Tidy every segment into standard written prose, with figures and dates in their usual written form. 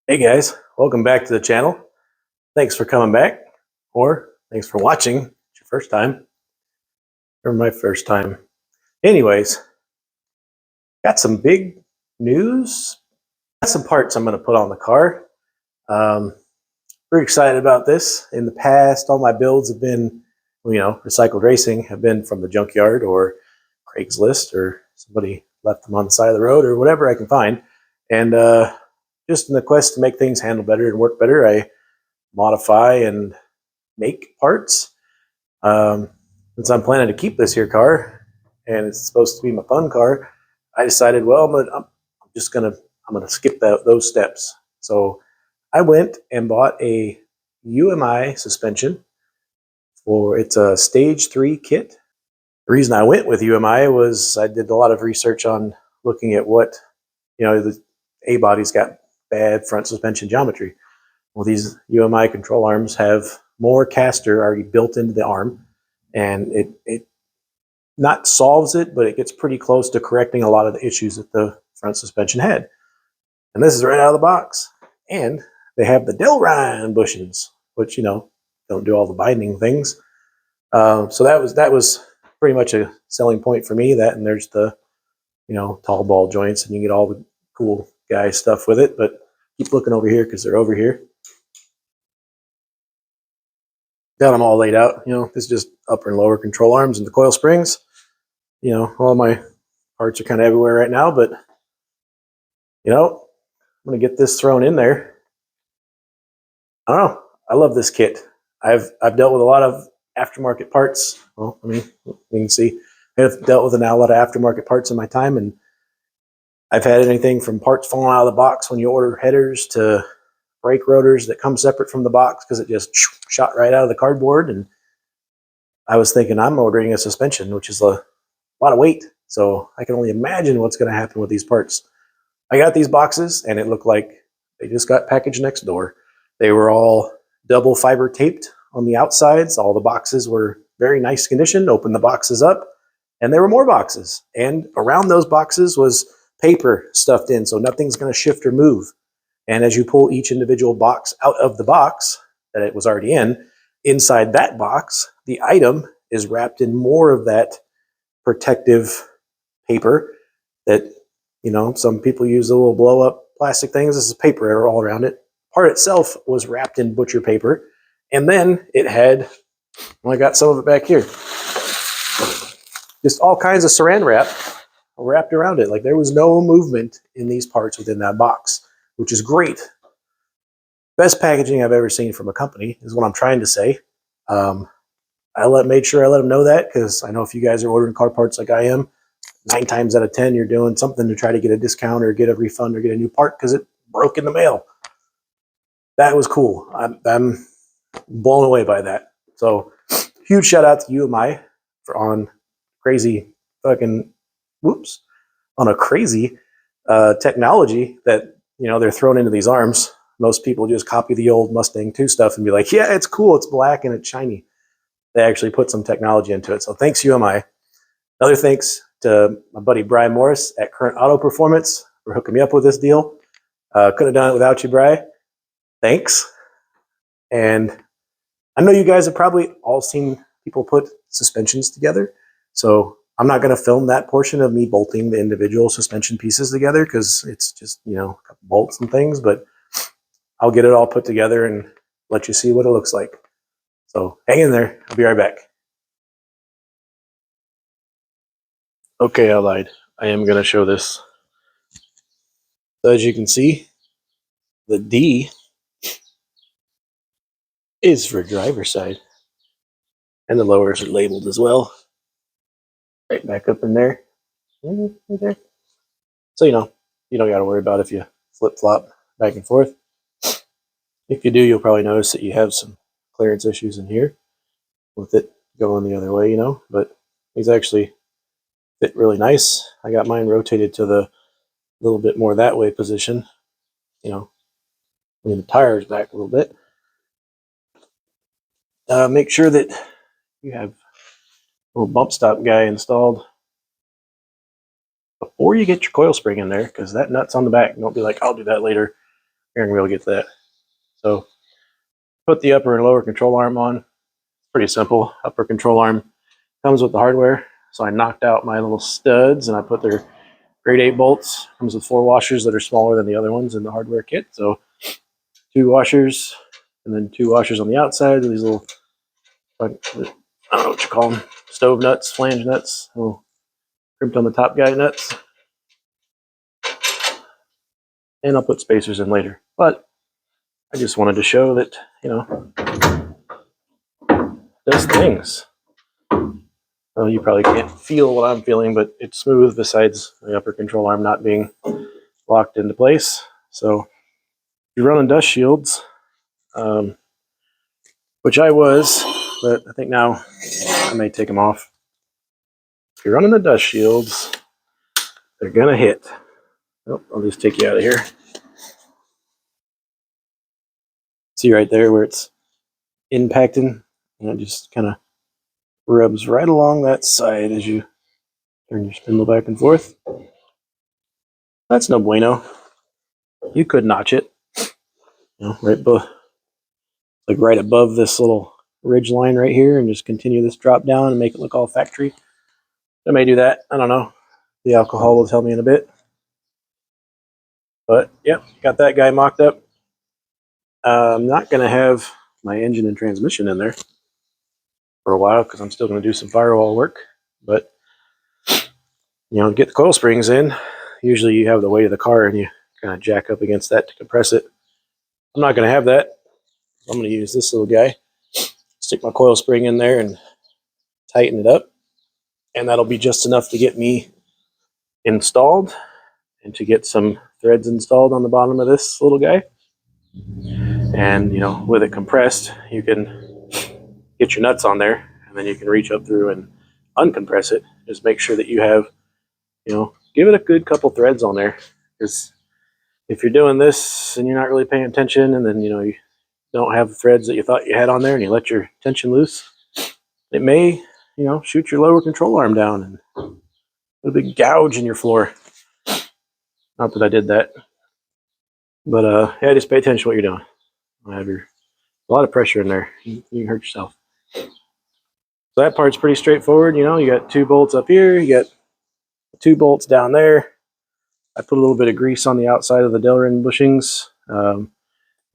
Hey guys, welcome back to the channel. Thanks for coming back, or thanks for watching. It's your first time, or my first time. Anyways, got some big news. Got some parts I'm going to put on the car. Um, Pretty excited about this. In the past, all my builds have been, recycled racing, have been from the junkyard or Craigslist, or somebody left them on the side of the road, or whatever I can find. And just in the quest to make things handle better and work better, I modify and make parts. Um, since I'm planning to keep this here car, and it's supposed to be my fun car, I decided, well, I'm gonna skip those steps. So I went and bought a UMI suspension for it's a stage 3 kit. The reason I went with UMI was I did a lot of research on looking at what the A body's got bad front suspension geometry. Well, these UMI control arms have more caster already built into the arm, and it not solves it, but it gets pretty close to correcting a lot of the issues that the front suspension had. And this is right out of the box. And they have the Delrin bushings, which don't do all the binding things. So that was pretty much a selling point for me. That, and there's the tall ball joints, and you get all the cool guy stuff with it. But keep looking over here because they're over here. Got them all laid out. This is just upper and lower control arms and the coil springs. All my parts are kind of everywhere right now, but I'm gonna get this thrown in there. I don't know. I love this kit. I've dealt with a lot of aftermarket parts. Well, I mean, you can see I've dealt with a lot of aftermarket parts in my time, and I've had anything from parts falling out of the box when you order headers to brake rotors that come separate from the box because it just shot right out of the cardboard. And I was thinking I'm ordering a suspension, which is a lot of weight. So I can only imagine what's going to happen with these parts. I got these boxes, and it looked like they just got packaged next door. They were all double fiber taped on the outsides. All the boxes were very nice condition. Opened the boxes up, and there were more boxes. And around those boxes was paper stuffed in, so nothing's going to shift or move. And as you pull each individual box out of the box that it was already in, inside that box, the item is wrapped in more of that protective paper that, some people use the little blow up plastic things. This is paper all around it. Part itself was wrapped in butcher paper. And then it had, well, I got some of it back here, just all kinds of saran wrap wrapped around it. Like there was no movement in these parts within that box, which is great. Best packaging I've ever seen from a company is what I'm trying to say. Made sure I let them know that, because I know if you guys are ordering car parts like I am, 9 times out of 10 you're doing something to try to get a discount or get a refund or get a new part because it broke in the mail. That was cool. I'm blown away by that. So huge shout out to UMI on crazy fucking on a crazy technology that they're thrown into these arms. Most people just copy the old Mustang 2 stuff and be like, yeah, it's cool, it's black and it's shiny. They actually put some technology into it. So thanks, UMI. Another thanks to my buddy Brian Morris at Current Auto Performance for hooking me up with this deal. Couldn't have done it without you, Brian. Thanks. And I know you guys have probably all seen people put suspensions together. So I'm not going to film that portion of me bolting the individual suspension pieces together because it's just, a couple bolts and things. But I'll get it all put together and let you see what it looks like. So hang in there. I'll be right back. Okay, I lied. I am going to show this. So as you can see, the D is for driver's side. And the lowers are labeled as well. Right back up in there. Right there. So, you don't got to worry about if you flip-flop back and forth. If you do, you'll probably notice that you have some clearance issues in here with it going the other way, but these actually fit really nice. I got mine rotated to the little bit more that way position, bring the tires back a little bit. Make sure that you have a little bump stop guy installed before you get your coil spring in there, because that nut's on the back. Don't be like, I'll do that later. Here, and we'll get to that. So put the upper and lower control arm on. Pretty simple. Upper control arm comes with the hardware. So I knocked out my little studs and I put their grade 8 bolts. Comes with 4 washers that are smaller than the other ones in the hardware kit. So 2 washers and then 2 washers on the outside. These little, I don't know what you call them, stove nuts, flange nuts, little crimped on the top guy nuts. And I'll put spacers in later. But I just wanted to show that, you know, does things. Well, you probably can't feel what I'm feeling, but it's smooth besides the upper control arm not being locked into place. So if you're running dust shields, which I was, but I think now I may take them off. If you're running the dust shields, they're gonna hit. Oh, I'll just take you out of here. See right there where it's impacting, and it just kind of rubs right along that side as you turn your spindle back and forth. That's no bueno. You could notch it, you know, right above this little ridge line right here, and just continue this drop down and make it look all factory. I may do that. I don't know. The alcohol will tell me in a bit. But yep, got that guy mocked up. I'm not going to have my engine and transmission in there for a while because I'm still going to do some firewall work. But you know, to get the coil springs in, usually you have the weight of the car and you kind of jack up against that to compress it. I'm not going to have that. I'm going to use this little guy, stick my coil spring in there and tighten it up. And that'll be just enough to get me installed and to get some threads installed on the bottom of this little guy. And, you know, with it compressed, you can get your nuts on there and then you can reach up through and uncompress it. Just make sure that you have, you know, give it a good couple threads on there, because if you're doing this and you're not really paying attention and then, you know, you don't have the threads that you thought you had on there and you let your tension loose, it may, you know, shoot your lower control arm down and put a big gouge in your floor. Not that I did that, but yeah, just pay attention to what you're doing. Have a lot of pressure in there. You can hurt yourself. So that part's pretty straightforward. You know, you got 2 bolts up here, you got 2 bolts down there. I put a little bit of grease on the outside of the Delrin bushings. The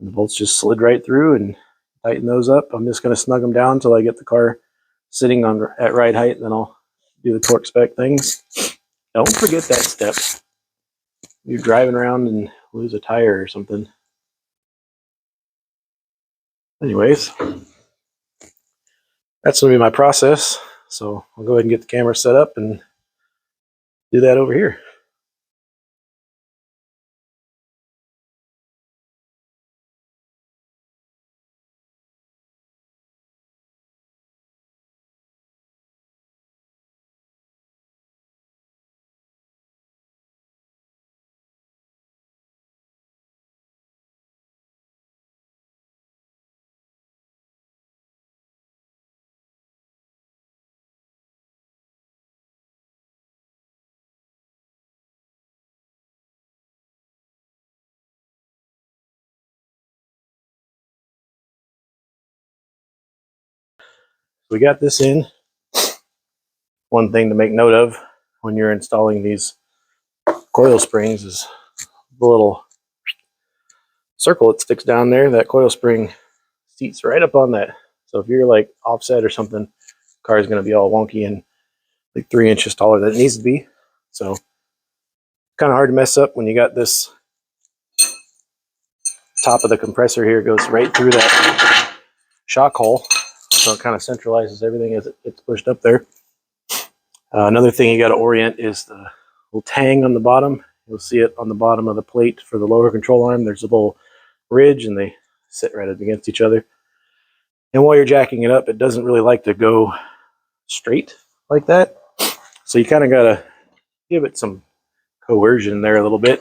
bolts just slid right through and tighten those up. I'm just going to snug them down until I get the car sitting on at right height, and then I'll do the torque spec things. Don't forget that step. You're driving around and lose a tire or something. Anyways, that's going to be my process. So I'll go ahead and get the camera set up and do that over here. We got this in. One thing to make note of when you're installing these coil springs is the little circle that sticks down there. That coil spring seats right up on that. So if you're like offset or something, the car is going to be all wonky and like 3 inches taller than it needs to be. So kind of hard to mess up when you got this top of the compressor here goes right through that shock hole. So it kind of centralizes everything as it gets pushed up there. Another thing you got to orient is the little tang on the bottom. You'll see it on the bottom of the plate for the lower control arm. There's a little ridge and they sit right up against each other. And while you're jacking it up, it doesn't really like to go straight like that. So you kind of got to give it some coercion there a little bit.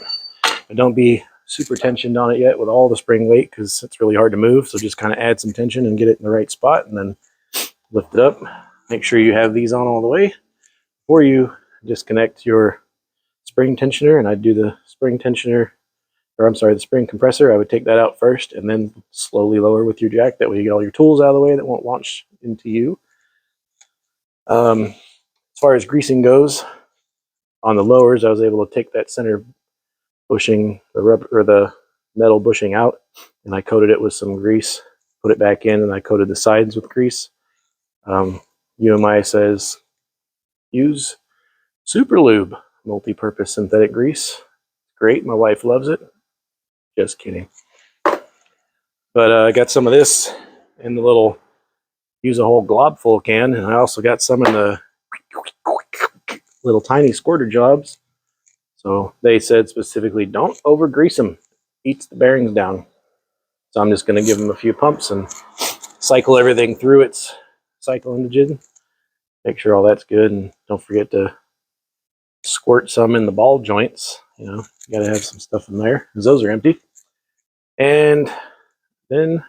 But don't be super tensioned on it yet with all the spring weight, because it's really hard to move. So just kind of add some tension and get it in the right spot and then lift it up. Make sure you have these on all the way before you disconnect your spring tensioner. And I do the spring tensioner or I'm sorry, the spring compressor, I would take that out first and then slowly lower with your jack. That way you get all your tools out of the way that won't launch into you. As far as greasing goes, on the lowers, I was able to take that center bushing, the rubber or the metal bushing out, and I coated it with some grease, put it back in, and I coated the sides with grease. UMI says use Super Lube, multi-purpose synthetic grease. Great, my wife loves it. Just kidding. But I got some of this in the little use a whole glob full can, and I also got some in the little tiny squirter jobs. So they said specifically, don't over grease them. Eats the bearings down. So I'm just going to give them a few pumps and cycle everything through its cycle engine. Make sure all that's good, and don't forget to squirt some in the ball joints. You know, you got to have some stuff in there because those are empty. And then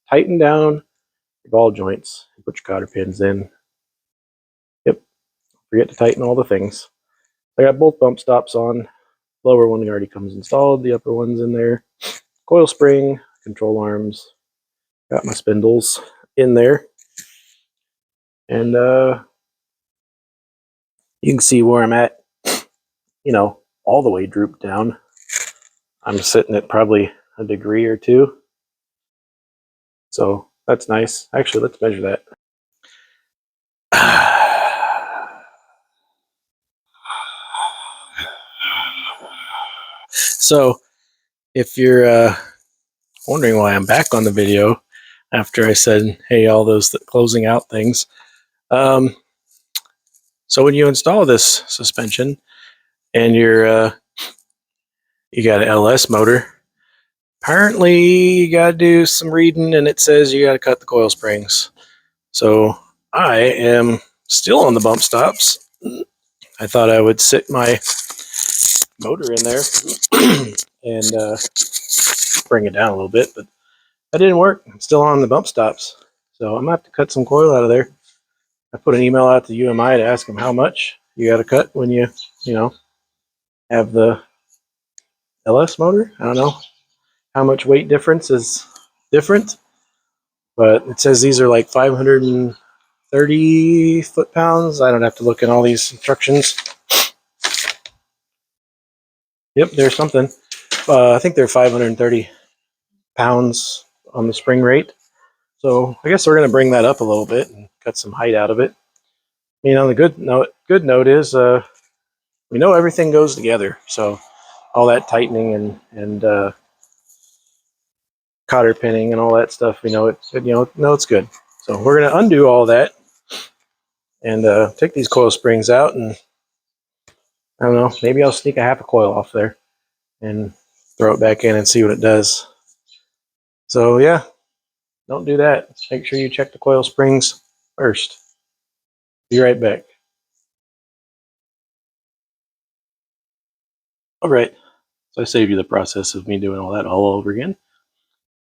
tighten down your ball joints. Put your cotter pins in. Yep. Forget to tighten all the things. I got both bump stops on. Lower one already comes installed. The upper one's in there. Coil spring, control arms. Got my spindles in there. And you can see where I'm at, you know, all the way drooped down. I'm sitting at probably a degree or two. So that's nice. Actually, let's measure that. So if you're wondering why I'm back on the video after I said, hey, all those closing out things. So when you install this suspension and you got an LS motor, apparently you got to do some reading, and it says you got to cut the coil springs. So I am still on the bump stops. I thought I would sit my motor in there and bring it down a little bit, but that didn't work. I'm still on the bump stops. So I'm going to have to cut some coil out of there. I put an email out to UMI to ask them how much you got to cut when you know, have the LS motor. I don't know how much weight difference is different, but it says these are like 530 foot-pounds. I don't have to look in all these instructions. Yep, there's something. I think they're 530 pounds on the spring rate. So I guess we're going to bring that up a little bit and cut some height out of it. You know, the good note is we know everything goes together. So all that tightening and cotter pinning and all that stuff, we know it's good. So we're going to undo all that and take these coil springs out, and I don't know, maybe I'll sneak a half a coil off there and throw it back in and see what it does. So yeah, don't do that. Make sure you check the coil springs first. Be right back. All right, so I saved you the process of me doing all that all over again.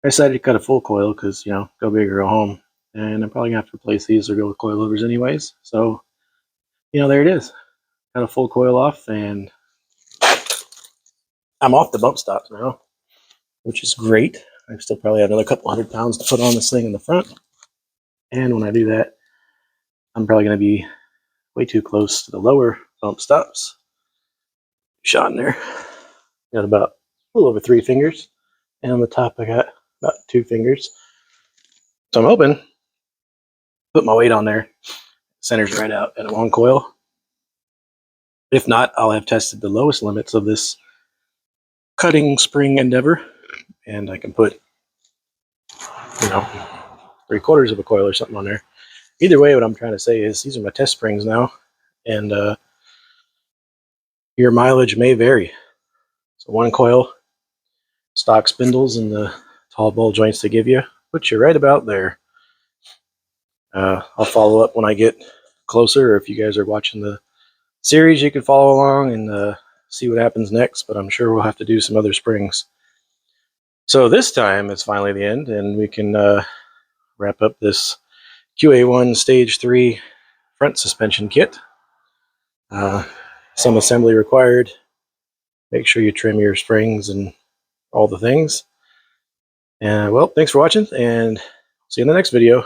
I decided to cut a full coil because, you know, go big or go home. And I'm probably going to have to replace these or go with coilovers anyways. So, you know, there it is. Got a full coil off, and I'm off the bump stops now, which is great. I still probably have another couple 100 pounds to put on this thing in the front. And when I do that, I'm probably going to be way too close to the lower bump stops. Shot in there. Got about a little over 3 fingers. And on the top, I got about 2 fingers. So I'm hoping, put my weight on there, centers right out at 1 coil. If not, I'll have tested the lowest limits of this cutting spring endeavor, and I can put, you know, 3/4 of a coil or something on there. Either way, what I'm trying to say is these are my test springs now, and your mileage may vary. So 1 coil, stock spindles, and the tall ball joints they give you, put you right about there. I'll follow up when I get closer, or if you guys are watching the series, you can follow along and see what happens next, but I'm sure we'll have to do some other springs. So this time it's finally the end, and we can wrap up this QA1 Stage 3 front suspension kit. Some assembly required. Make sure you trim your springs and all the things. And well, thanks for watching, and see you in the next video.